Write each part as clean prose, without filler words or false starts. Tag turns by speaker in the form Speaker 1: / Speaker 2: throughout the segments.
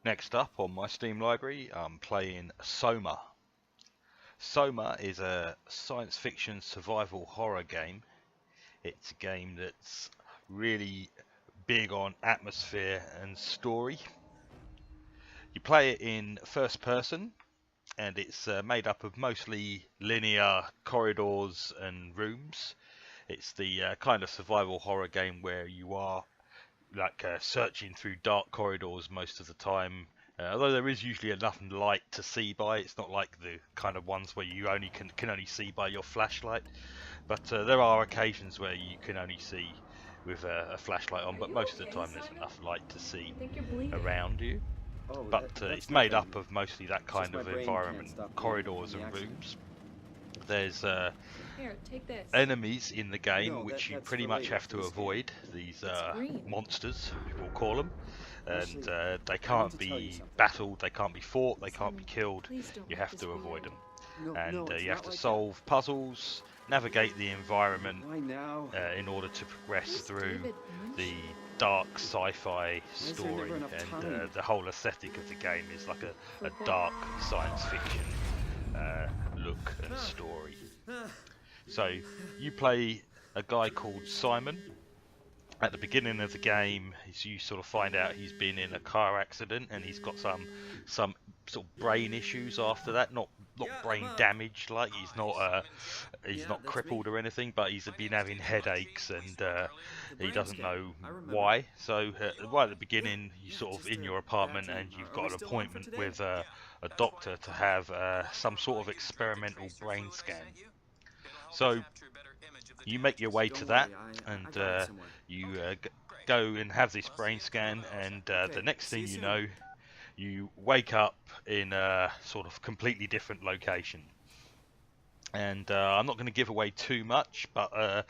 Speaker 1: Next up on my Steam library, I'm playing SOMA. SOMA is a science fiction survival horror game. It's a game that's really big on atmosphere and story. You play it in first person, and it's made up of mostly linear corridors and rooms. It's the kind of survival horror game where you are like searching through dark corridors most of the time. Although there is usually enough light to see by, it's not like the kind of ones where you only can only see by your flashlight. But there are occasions where you can only see with a flashlight on.
Speaker 2: Are
Speaker 1: But
Speaker 2: you
Speaker 1: most of the
Speaker 2: okay,
Speaker 1: time, there's
Speaker 2: Simon?
Speaker 1: enough light to see
Speaker 2: I think you're bleeding.
Speaker 1: around you.
Speaker 3: Oh,
Speaker 1: But
Speaker 3: that's
Speaker 1: it's made
Speaker 3: nothing.
Speaker 1: up of mostly that
Speaker 3: It's just
Speaker 1: kind
Speaker 3: my
Speaker 1: of
Speaker 3: brain can't
Speaker 1: environment,
Speaker 3: stop bleeding
Speaker 1: corridors
Speaker 3: from the
Speaker 1: and
Speaker 3: accident.
Speaker 1: rooms. There's
Speaker 2: Here, take this.
Speaker 1: enemies in the game
Speaker 3: No,
Speaker 1: which you
Speaker 3: that's
Speaker 1: pretty
Speaker 3: for
Speaker 1: much
Speaker 3: later,
Speaker 1: have to
Speaker 3: please.
Speaker 1: avoid. These
Speaker 2: It's green.
Speaker 1: monsters, we'll call them, and
Speaker 3: Actually,
Speaker 1: they
Speaker 3: I want
Speaker 1: can't
Speaker 3: to tell you
Speaker 1: be
Speaker 3: something.
Speaker 1: battled, they can't be fought, they can't be
Speaker 2: Simon,
Speaker 1: killed.
Speaker 2: please don't
Speaker 1: You
Speaker 2: make
Speaker 1: have
Speaker 2: this
Speaker 1: to
Speaker 2: weird.
Speaker 1: avoid them,
Speaker 3: No,
Speaker 1: and
Speaker 3: it's
Speaker 1: you have
Speaker 3: not
Speaker 1: to
Speaker 3: like
Speaker 1: solve puzzles, navigate the environment
Speaker 3: that. Why now?
Speaker 1: in order to progress
Speaker 2: Who's
Speaker 1: through
Speaker 2: David
Speaker 1: the
Speaker 2: Lynch?
Speaker 1: dark sci-fi
Speaker 3: is there
Speaker 1: story,
Speaker 3: never enough
Speaker 1: and
Speaker 3: time?
Speaker 1: the whole aesthetic of the game is like a
Speaker 2: For
Speaker 1: dark science fiction look and story. So you play a guy called Simon. At the beginning of the game, you sort of find out he's been in a car accident and he's got some sort of brain issues after that. Not brain damage, like he's not crippled or anything, but he's been having headaches and he doesn't know why. So right at the beginning, you sort of in your apartment and you've got an appointment with a doctor to have some sort of experimental brain scan. So you make your way to that, and you go and have this brain scan, and the next thing you know, you wake up in a sort of completely different location. And I'm not going to give away too much, but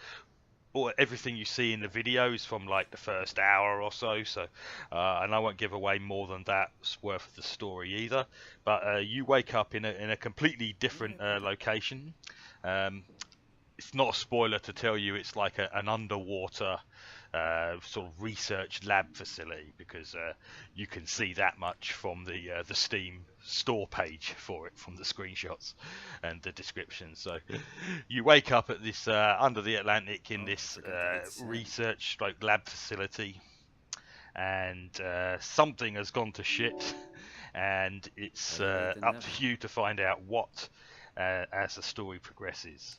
Speaker 1: everything you see in the video is from like the first hour or so, and I won't give away more than that's worth of the story either. But you wake up in a completely different location. It's not a spoiler to tell you it's like an underwater sort of research lab facility, because you can see that much from the Steam store page for it, from the screenshots and the description. So you wake up at this under the Atlantic in this research stroke lab facility, and something has gone to shit, and it's up to you to find out what as the story progresses.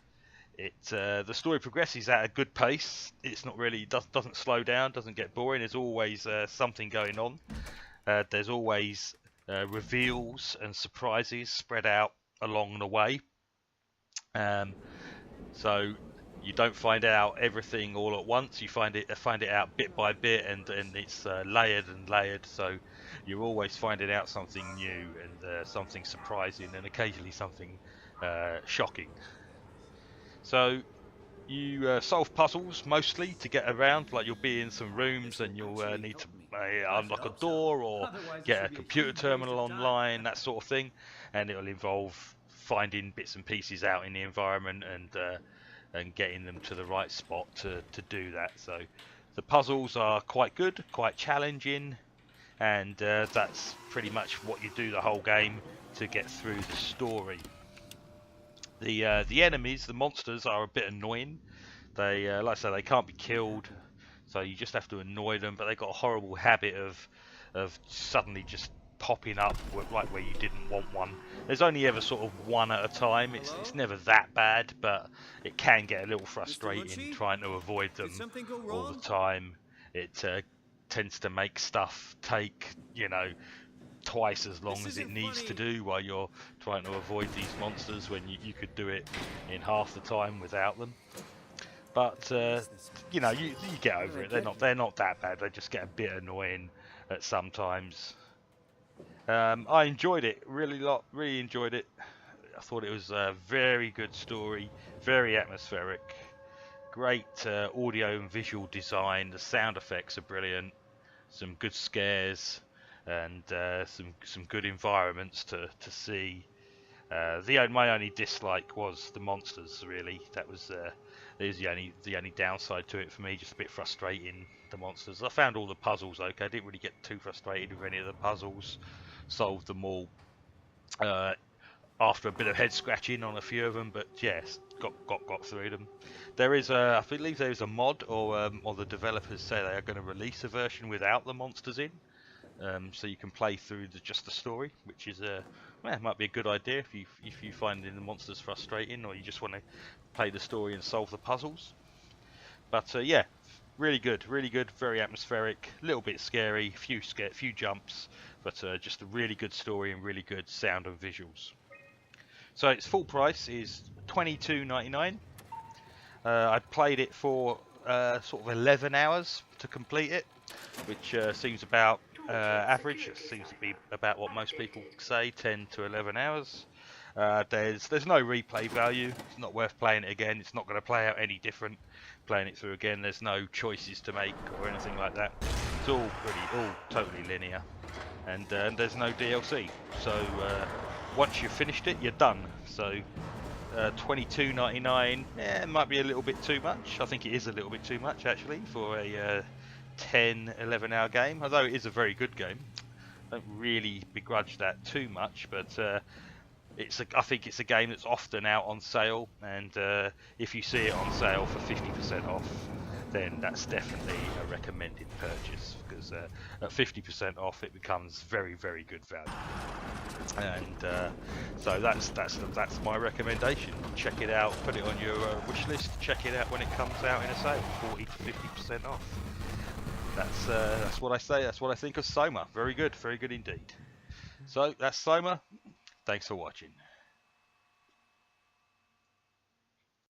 Speaker 1: The story progresses at a good pace. It's not really doesn't slow down, doesn't get boring. There's always something going on. There's always reveals and surprises spread out along the way. So you don't find out everything all at once. You find it out bit by bit, and it's layered and layered. So you're always finding out something new and something surprising, and occasionally something shocking. So you solve puzzles mostly to get around. Like you'll be in some rooms and you'll need to unlock a door or get a computer terminal online, that sort of thing, and it'll involve finding bits and pieces out in the environment and getting them to the right spot to do that. So the puzzles are quite good, quite challenging, and that's pretty much what you do the whole game to get through the story. The enemies, the monsters, are a bit annoying. They, like I say, they can't be killed, so you just have to annoy them. But they got a horrible habit of suddenly just popping up right where you didn't want one. There's only ever sort of one at a time. It's never that bad, but it can get a little frustrating trying to avoid them all the time. It tends to make stuff take, twice as long as it needs to do while you're trying to avoid these monsters, when you could do it in half the time without them. But you get over it. They're not that bad. They just get a bit annoying at sometimes. I enjoyed it really enjoyed it. I thought it was a very good story, very atmospheric, great audio and visual design. The sound effects are brilliant, some good scares, and some good environments to see. My only dislike was the monsters, really. That was is the only downside to it for me. Just a bit frustrating, the monsters. I found all the puzzles okay. I didn't really get too frustrated with any of the puzzles. Solved them all after a bit of head scratching on a few of them, but yes, got through them. There is I believe there is a mod, or the developers say they are going to release a version without the monsters in. So you can play through just the story, which is might be a good idea if you find the monsters frustrating, or you just want to play the story and solve the puzzles. But yeah, really good, very atmospheric, a little bit scary, few jumps, but just a really good story and really good sound and visuals. So its full price is $22.99. I played it for sort of 11 hours to complete it, which seems about average. It seems to be about what most people say, 10 to 11 hours. There's no replay value. It's not worth playing it again. It's not going to play out any different playing it through again. There's no choices to make or anything like that. It's all totally linear, and there's no DLC. So once you've finished it, you're done. So $22.99, it might be a little bit too much. I think it is a little bit too much actually for a 10-11 hour game, although it is a very good game. I don't really begrudge that too much, but I think it's a game that's often out on sale, and if you see it on sale for 50% off, then that's definitely a recommended purchase, because at 50% off it becomes very good value. And so that's my recommendation. Check it out, put it on your wish list. Check it out when it comes out in a sale, 40 to 50% off. That's what I say. That's what I think of SOMA. Very good indeed. So that's SOMA. Thanks for watching.